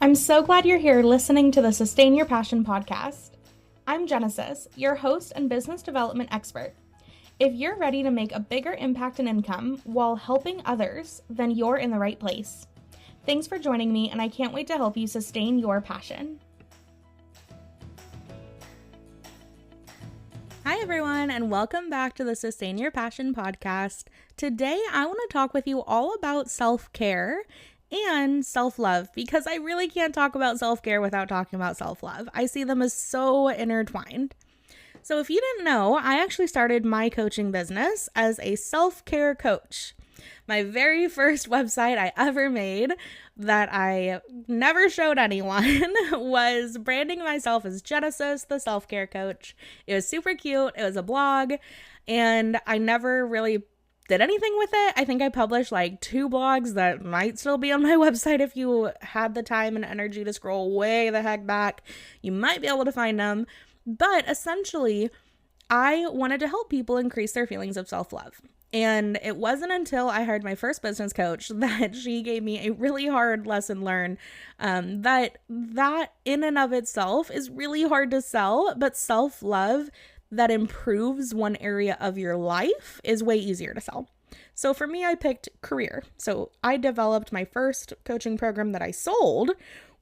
I'm so glad you're here listening to the Sustain Your Passion podcast. I'm Genesis, your host and business development expert. If you're ready to make a bigger impact and income while helping others, then you're in the right place. Thanks for joining me, and I can't wait to help you sustain your passion. Hi, everyone, and welcome back to the Sustain Your Passion podcast. Today, I want to talk with you all about self-care and self-love, because I really can't talk about self-care without talking about self-love. I see them as so intertwined. So if you didn't know, I actually started my coaching business as a self-care coach. My very first website I ever made that I never showed anyone was branding myself as Genesis, the self-care coach. It was super cute. It was a blog, and I never really did anything with it. I think I published like 2 blogs that might still be on my website. If you had the time and energy to scroll way the heck back, you might be able to find them. But essentially, I wanted to help people increase their feelings of self-love. And it wasn't until I hired my first business coach that she gave me a really hard lesson learned, that in and of itself is really hard to sell, but self-love that improves one area of your life is way easier to sell. So for me, I picked career. So I developed my first coaching program that I sold,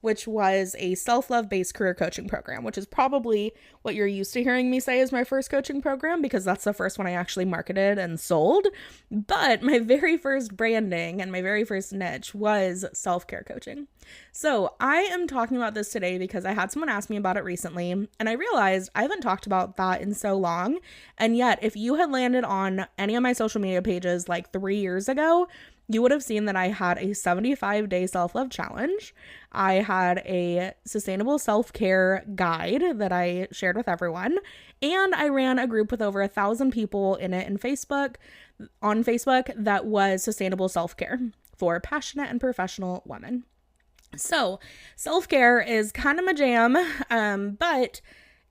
which was a self-love-based career coaching program, which is probably what you're used to hearing me say is my first coaching program, because that's the first one I actually marketed and sold. But my very first branding and my very first niche was self-care coaching. So I am talking about this today because I had someone ask me about it recently, and I realized I haven't talked about that in so long. And yet, if you had landed on any of my social media pages like 3 years ago, you would have seen that I had a 75-day self-love challenge. I had a sustainable self-care guide that I shared with everyone, and I ran a group with over 1,000 people in it on Facebook that was sustainable self-care for passionate and professional women. So self-care is kind of my jam, but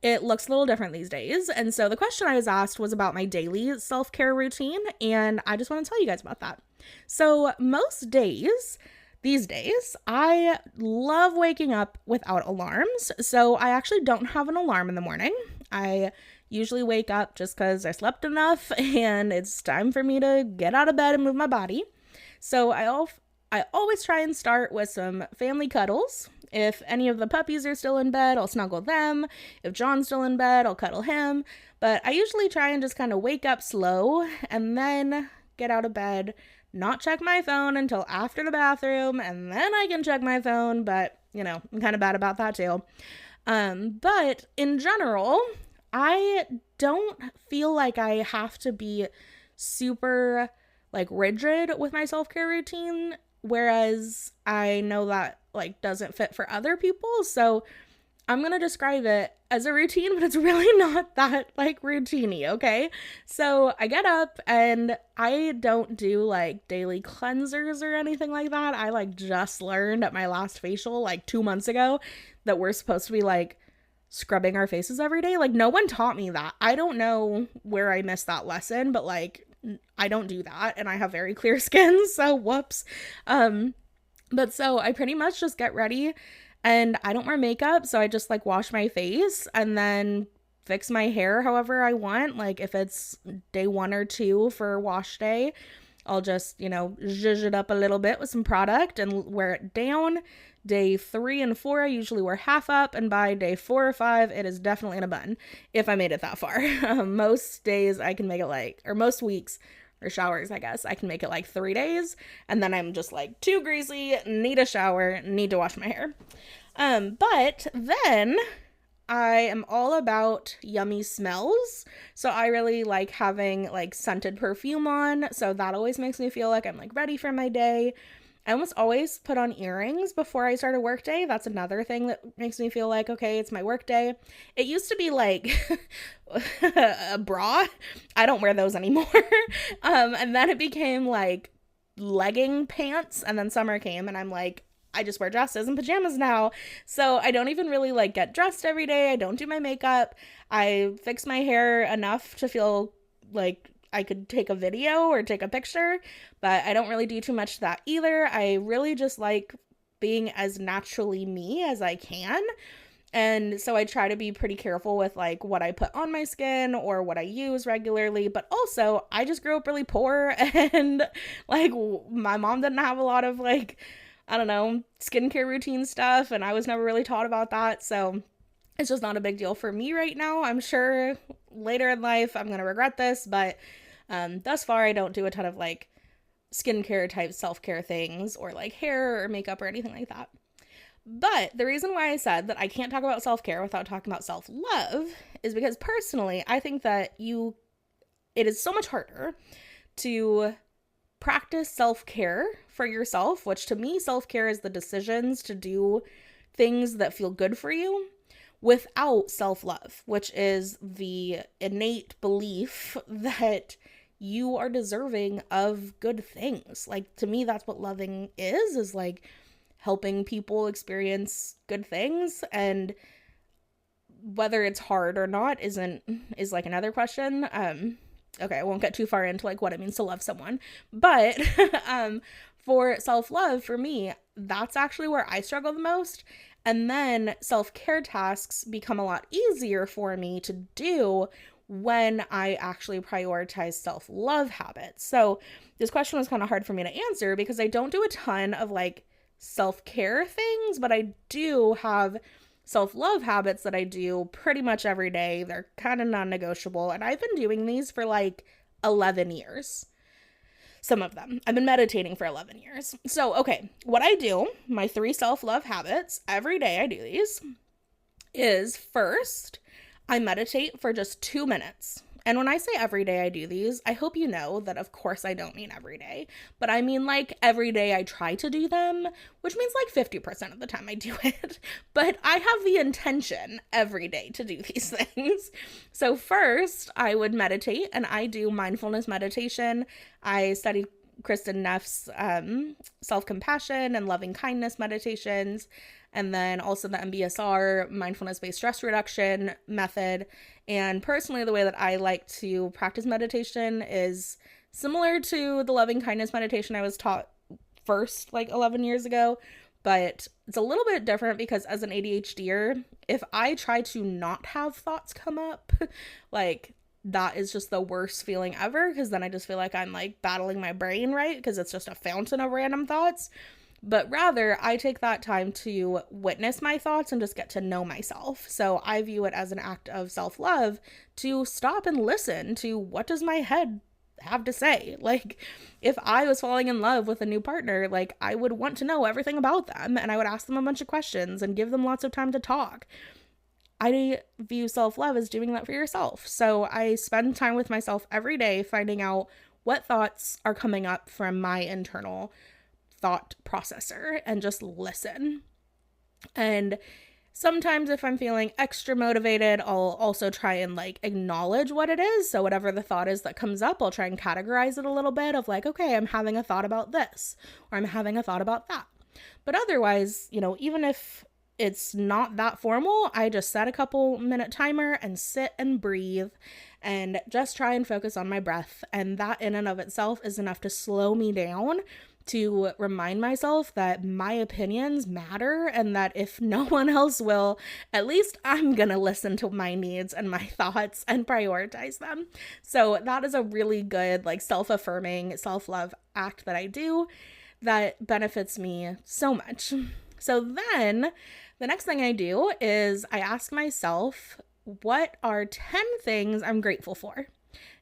it looks a little different these days. And so the question I was asked was about my daily self-care routine, and I just want to tell you guys about that. So most days, these days, I love waking up without alarms. So I actually don't have an alarm in the morning. I usually wake up just because I slept enough and it's time for me to get out of bed and move my body. So I always try and start with some family cuddles. If any of the puppies are still in bed, I'll snuggle them. If John's still in bed, I'll cuddle him. But I usually try and just kind of wake up slow and then get out of bed, not check my phone until after the bathroom, and then I can check my phone, but, I'm kind of bad about that too. But in general, I don't feel like I have to be super, rigid with my self-care routine, whereas I know that, doesn't fit for other people, so I'm going to describe it as a routine, but it's really not that routine-y, okay? So I get up and I don't do daily cleansers or anything like that. I just learned at my last facial 2 months ago that we're supposed to be scrubbing our faces every day. No one taught me that. I don't know where I missed that lesson, but I don't do that, and I have very clear skin, so whoops. But so I pretty much just get ready. And I don't wear makeup, so I just wash my face and then fix my hair however I want. If it's day 1 or 2 for wash day, I'll just, zhuzh it up a little bit with some product and wear it down. Day 3 and 4, I usually wear half up, and by day 4 or 5, it is definitely in a bun, if I made it that far. Most days I can make it or most weeks, or showers, I guess, I can make it 3 days, and then I'm just too greasy, need a shower, need to wash my hair. But then I am all about yummy smells, so I really like having scented perfume on, so that always makes me feel like I'm ready for my day. I almost always put on earrings before I start a work day. That's another thing that makes me feel okay, it's my work day. It used to be a bra. I don't wear those anymore. And then it became legging pants, and then summer came and I'm I just wear dresses and pajamas now. So I don't even really get dressed every day. I don't do my makeup. I fix my hair enough to feel I could take a video or take a picture, but I don't really do too much of that either. I really just being as naturally me as I can. And so I try to be pretty careful with like what I put on my skin or what I use regularly. But also, I just grew up really poor, and like my mom didn't have a lot of like, I don't know, skincare routine stuff, and I was never really taught about that. So it's just not a big deal for me right now. I'm sure later in life I'm going to regret this, but thus far I don't do a ton of like skincare type self-care things or like hair or makeup or anything like that. But the reason why I said that I can't talk about self-care without talking about self-love is because personally, I think that it is so much harder to practice self-care for yourself, which to me, self-care is the decisions to do things that feel good for you, without self-love, which is the innate belief that you are deserving of good things. Like, to me, that's what loving is like helping people experience good things, and whether it's hard or not is like another question. Okay, I won't get too far into like what it means to love someone, but for self-love, for me, that's actually where I struggle the most. And then self-care tasks become a lot easier for me to do when I actually prioritize self-love habits. So this question was kind of hard for me to answer because I don't do a ton of like self-care things, but I do have self-love habits that I do pretty much every day. They're kind of non-negotiable, and I've been doing these for like 11 years. Some of them. I've been meditating for 11 years. So, okay, what I do, my 3 self-love habits, every day I do these, is first, I meditate for just 2 minutes. And when I say every day I do these, I hope you know that of course I don't mean every day, but I mean like every day I try to do them, which means like 50% of the time I do it. But I have the intention every day to do these things. So first I would meditate, and I do mindfulness meditation. I studied Kristen Neff's self-compassion and loving kindness meditations, and then also the MBSR, mindfulness-based stress reduction method. And personally, the way that I like to practice meditation is similar to the loving kindness meditation I was taught first like 11 years ago, but it's a little bit different because as an ADHDer, if I try to not have thoughts come up, like that is just the worst feeling ever, because then I just feel like I'm like battling my brain, right? Because it's just a fountain of random thoughts. But rather, I take that time to witness my thoughts and just get to know myself. So I view it as an act of self-love to stop and listen to what does my head have to say. Like, if I was falling in love with a new partner, like, I would want to know everything about them, and I would ask them a bunch of questions and give them lots of time to talk. I view self-love as doing that for yourself. So I spend time with myself every day finding out what thoughts are coming up from my internal thought processor and just listen. And sometimes if I'm feeling extra motivated, I'll also try and like acknowledge what it is. So whatever the thought is that comes up, I'll try and categorize it a little bit of like, okay, I'm having a thought about this, or I'm having a thought about that. But otherwise, you know, even if it's not that formal, I just set a couple minute timer and sit and breathe and just try and focus on my breath. And that in and of itself is enough to slow me down, to remind myself that my opinions matter, and that if no one else will, at least I'm gonna listen to my needs and my thoughts and prioritize them. So that is a really good, like, self-affirming, self-love act that I do that benefits me so much. So then the next thing I do is I ask myself, what are 10 things I'm grateful for?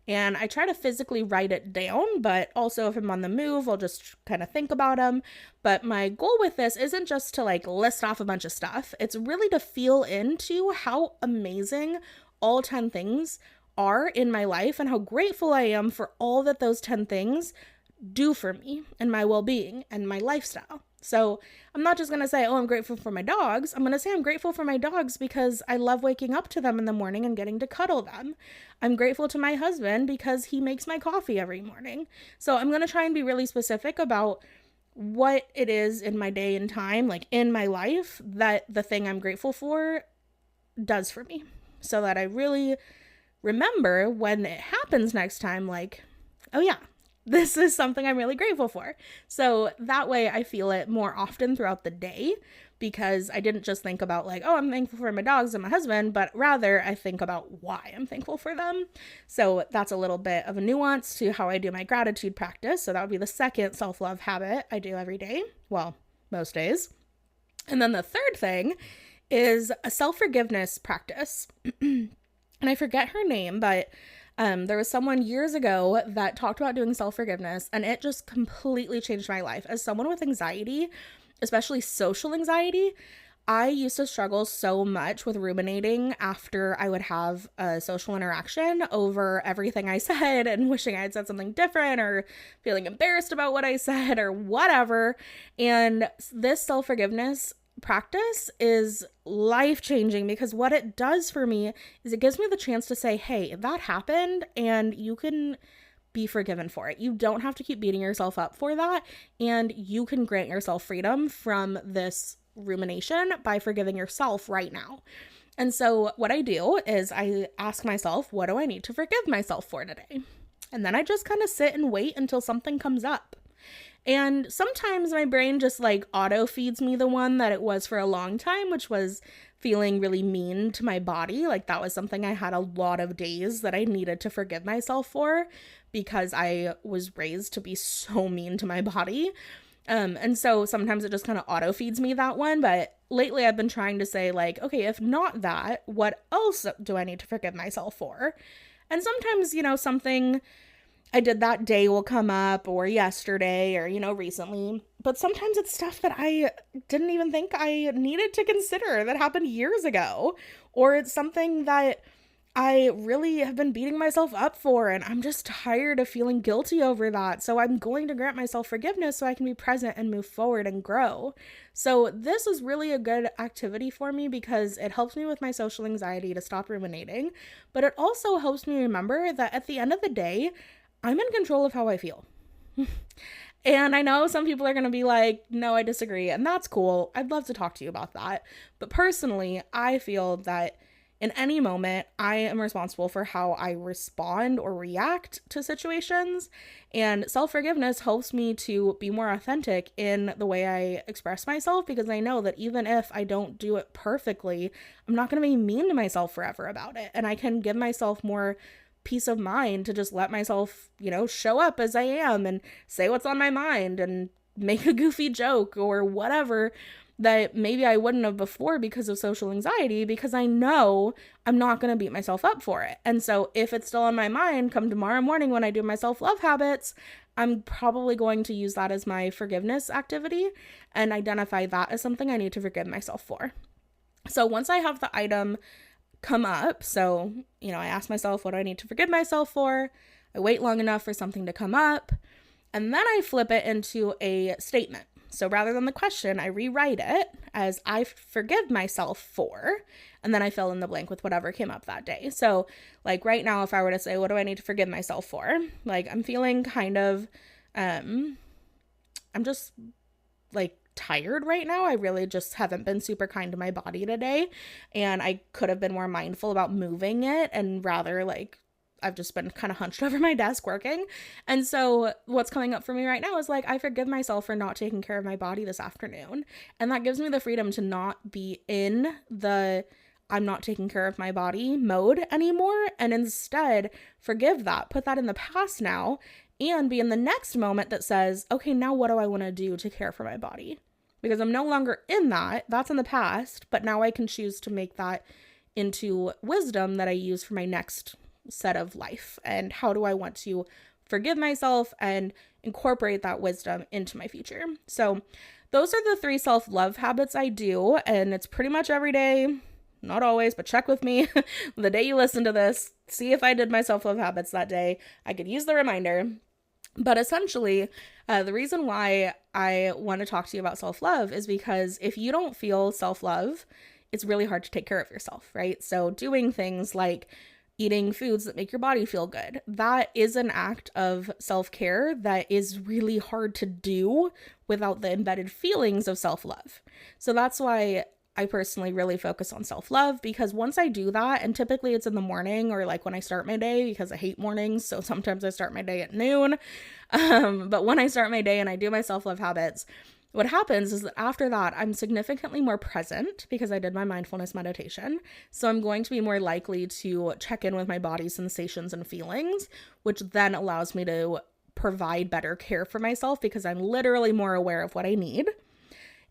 And I try to physically write it down, but also if I'm on the move, I'll just kind of think about them. But my goal with this isn't just to like list off a bunch of stuff. It's really to feel into how amazing all 10 things are in my life and how grateful I am for all that those 10 things do for me and my well-being and my lifestyle. So I'm not just going to say, oh, I'm grateful for my dogs. I'm going to say I'm grateful for my dogs because I love waking up to them in the morning and getting to cuddle them. I'm grateful to my husband because he makes my coffee every morning. So I'm going to try and be really specific about what it is in my day and time, like in my life, that the thing I'm grateful for does for me, so that I really remember when it happens next time, like, oh yeah, this is something I'm really grateful for. So that way I feel it more often throughout the day, because I didn't just think about like, oh, I'm thankful for my dogs and my husband, but rather I think about why I'm thankful for them. So that's a little bit of a nuance to how I do my gratitude practice. So that would be the second self-love habit I do every day. Well, most days. And then the third thing is a self-forgiveness practice. And I forget her name, but there was someone years ago that talked about doing self-forgiveness, and it just completely changed my life. As someone with anxiety, especially social anxiety, I used to struggle so much with ruminating after I would have a social interaction over everything I said and wishing I had said something different or feeling embarrassed about what I said or whatever. And this self-forgiveness practice is life-changing, because what it does for me is it gives me the chance to say, hey, that happened and you can be forgiven for it. You don't have to keep beating yourself up for that, and you can grant yourself freedom from this rumination by forgiving yourself right now. And so what I do is I ask myself, what do I need to forgive myself for today? And then I just kind of sit and wait until something comes up. And sometimes my brain just like auto feeds me the one that it was for a long time, which was feeling really mean to my body. Like that was something I had a lot of days that I needed to forgive myself for, because I was raised to be so mean to my body. And so sometimes it just kind of auto feeds me that one. But lately I've been trying to say like, okay, if not that, what else do I need to forgive myself for? And sometimes, something I did that day will come up, or yesterday, or, recently. But sometimes it's stuff that I didn't even think I needed to consider that happened years ago. Or it's something that I really have been beating myself up for, and I'm just tired of feeling guilty over that. So I'm going to grant myself forgiveness so I can be present and move forward and grow. So this is really a good activity for me, because it helps me with my social anxiety to stop ruminating, but it also helps me remember that at the end of the day, I'm in control of how I feel. And I know some people are going to be like, no, I disagree. And that's cool. I'd love to talk to you about that. But personally, I feel that in any moment, I am responsible for how I respond or react to situations. And self-forgiveness helps me to be more authentic in the way I express myself, because I know that even if I don't do it perfectly, I'm not going to be mean to myself forever about it. And I can give myself more peace of mind to just let myself, show up as I am and say what's on my mind and make a goofy joke or whatever that maybe I wouldn't have before because of social anxiety, because I know I'm not going to beat myself up for it. And so if it's still on my mind come tomorrow morning when I do my self-love habits, I'm probably going to use that as my forgiveness activity and identify that as something I need to forgive myself for. So once I have the item come up, so, I ask myself, what do I need to forgive myself for? I wait long enough for something to come up, and then I flip it into a statement. So rather than the question, I rewrite it as I forgive myself for, and then I fill in the blank with whatever came up that day. So like right now, if I were to say, what do I need to forgive myself for? Like I'm feeling kind of, I'm just like tired right now. I really just haven't been super kind to my body today, and I could have been more mindful about moving it, and rather like I've just been kind of hunched over my desk working. And so what's coming up for me right now is like, I forgive myself for not taking care of my body this afternoon. And that gives me the freedom to not be in the I'm not taking care of my body mode anymore, and instead forgive that, put that in the past now, and be in the next moment that says, okay, now what do I want to do to care for my body? Because I'm no longer in that. That's in the past, but now I can choose to make that into wisdom that I use for my next set of life. And how do I want to forgive myself and incorporate that wisdom into my future? So those are the 3 self-love habits I do, and it's pretty much every day. Not always, but check with me the day you listen to this. See if I did my self-love habits that day. I could use the reminder. But essentially, the reason why I want to talk to you about self-love is because if you don't feel self-love, it's really hard to take care of yourself, right? So doing things like eating foods that make your body feel good, that is an act of self-care that is really hard to do without the embedded feelings of self-love. So that's why I personally really focus on self-love, because once I do that, and typically it's in the morning or like when I start my day, because I hate mornings, so sometimes I start my day at noon. But when I start my day and I do my self-love habits, what happens is that after that, I'm significantly more present because I did my mindfulness meditation. So I'm going to be more likely to check in with my body's sensations and feelings, which then allows me to provide better care for myself because I'm literally more aware of what I need.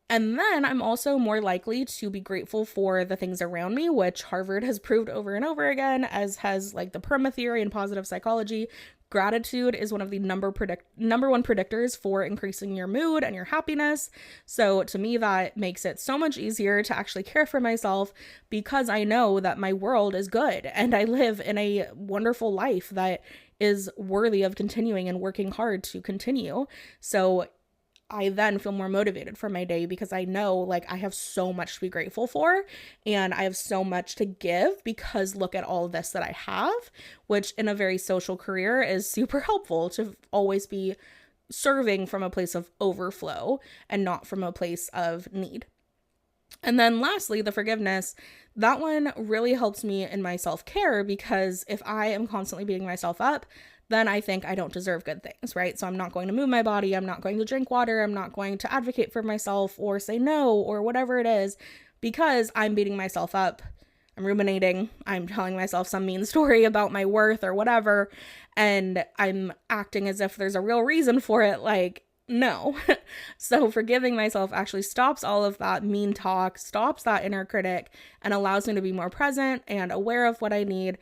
And then I'm also more likely to be grateful for the things around me, which Harvard has proved over and over again, as has like the PERMA theory and positive psychology. Gratitude is one of the number one predictors for increasing your mood and your happiness. So to me, that makes it so much easier to actually care for myself, because I know that my world is good and I live in a wonderful life that is worthy of continuing and working hard to continue. So I then feel more motivated for my day because I know like I have so much to be grateful for and I have so much to give, because look at all of this that I have, which in a very social career is super helpful to always be serving from a place of overflow and not from a place of need. And then lastly, the forgiveness, that one really helps me in my self-care, because if I am constantly beating myself up, then I think I don't deserve good things, right? So I'm not going to move my body, I'm not going to drink water, I'm not going to advocate for myself or say no or whatever it is, because I'm beating myself up. I'm ruminating, I'm telling myself some mean story about my worth or whatever, and I'm acting as if there's a real reason for it, like, no. So forgiving myself actually stops all of that mean talk, stops that inner critic, and allows me to be more present and aware of what I need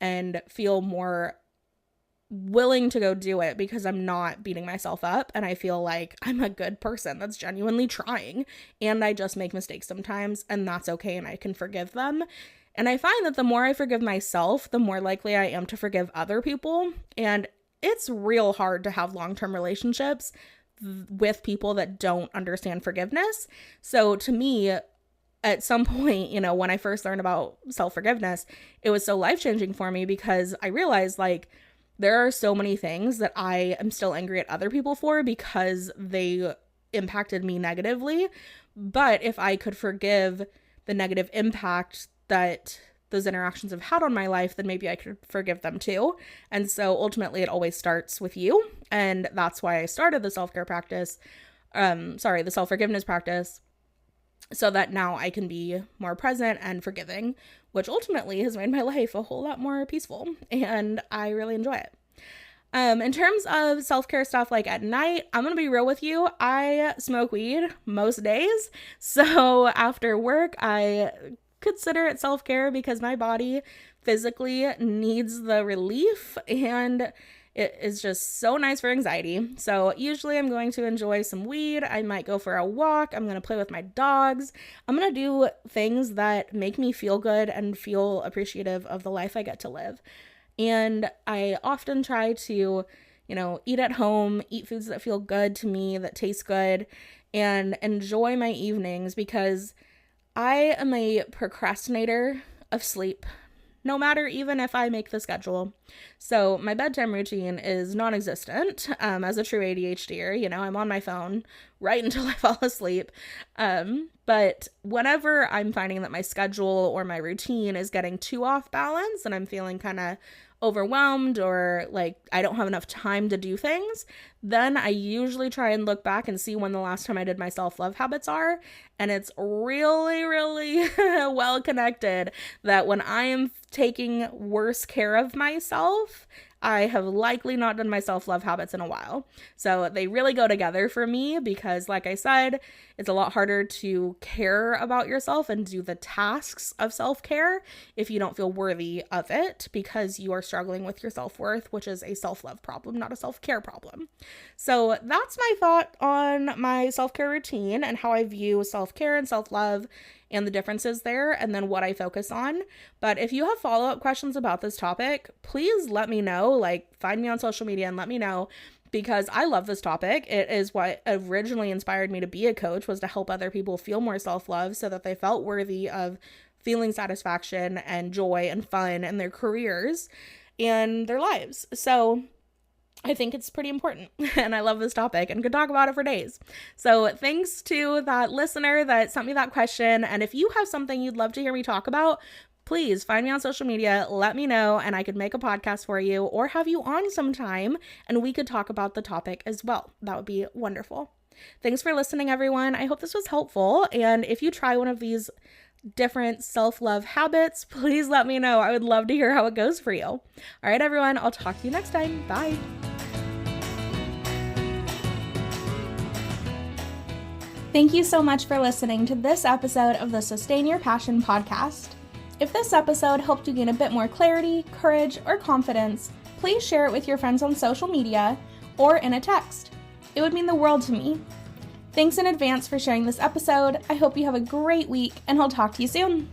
and feel more willing to go do it, because I'm not beating myself up and I feel like I'm a good person that's genuinely trying, and I just make mistakes sometimes, and that's okay, and I can forgive them. And I find that the more I forgive myself, the more likely I am to forgive other people. And it's real hard to have long-term relationships with people that don't understand forgiveness. So to me, at some point, you know, when I first learned about self-forgiveness, it was so life-changing for me, because I realized like there are so many things that I am still angry at other people for because they impacted me negatively. But if I could forgive the negative impact that those interactions have had on my life, then maybe I could forgive them too. And so ultimately it always starts with you. And that's why I started the self-care practice, the self-forgiveness practice, so that now I can be more present and forgiving, which ultimately has made my life a whole lot more peaceful, and I really enjoy it. In terms of self-care stuff, like at night, I'm gonna be real with you, I smoke weed most days. So after work, I consider it self-care because my body physically needs the relief, and it is just so nice for anxiety. So usually I'm going to enjoy some weed. I might go for a walk. I'm going to play with my dogs. I'm going to do things that make me feel good and feel appreciative of the life I get to live. And I often try to, eat at home, eat foods that feel good to me, that taste good, and enjoy my evenings, because I am a procrastinator of sleep, no matter even if I make the schedule. So my bedtime routine is non-existent. As a true ADHDer, I'm on my phone right until I fall asleep. But whenever I'm finding that my schedule or my routine is getting too off balance and I'm feeling kind of overwhelmed or like I don't have enough time to do things, then I usually try and look back and see when the last time I did my self-love habits are. And it's really, really well connected that when I am taking worse care of myself, I have likely not done my self-love habits in a while. So they really go together for me because, like I said, it's a lot harder to care about yourself and do the tasks of self-care if you don't feel worthy of it, because you are struggling with your self-worth, which is a self-love problem, not a self-care problem. So that's my thought on my self-care routine and how I view self-care and self-love and the differences there, and then what I focus on. But if you have follow-up questions about this topic, please let me know. Like, find me on social media and let me know, because I love this topic. It is what originally inspired me to be a coach, was to help other people feel more self-love so that they felt worthy of feeling satisfaction and joy and fun in their careers and their lives. So I think it's pretty important and I love this topic and could talk about it for days. So thanks to that listener that sent me that question. And if you have something you'd love to hear me talk about, please find me on social media, let me know, and I could make a podcast for you or have you on sometime and we could talk about the topic as well. That would be wonderful. Thanks for listening, everyone. I hope this was helpful. And if you try one of these different self-love habits, please let me know. I would love to hear how it goes for you. All right, everyone, I'll talk to you next time. Bye. Thank you so much for listening to this episode of the Sustain Your Passion podcast. If this episode helped you gain a bit more clarity, courage, or confidence, please share it with your friends on social media or in a text. It would mean the world to me. Thanks in advance for sharing this episode. I hope you have a great week, and I'll talk to you soon.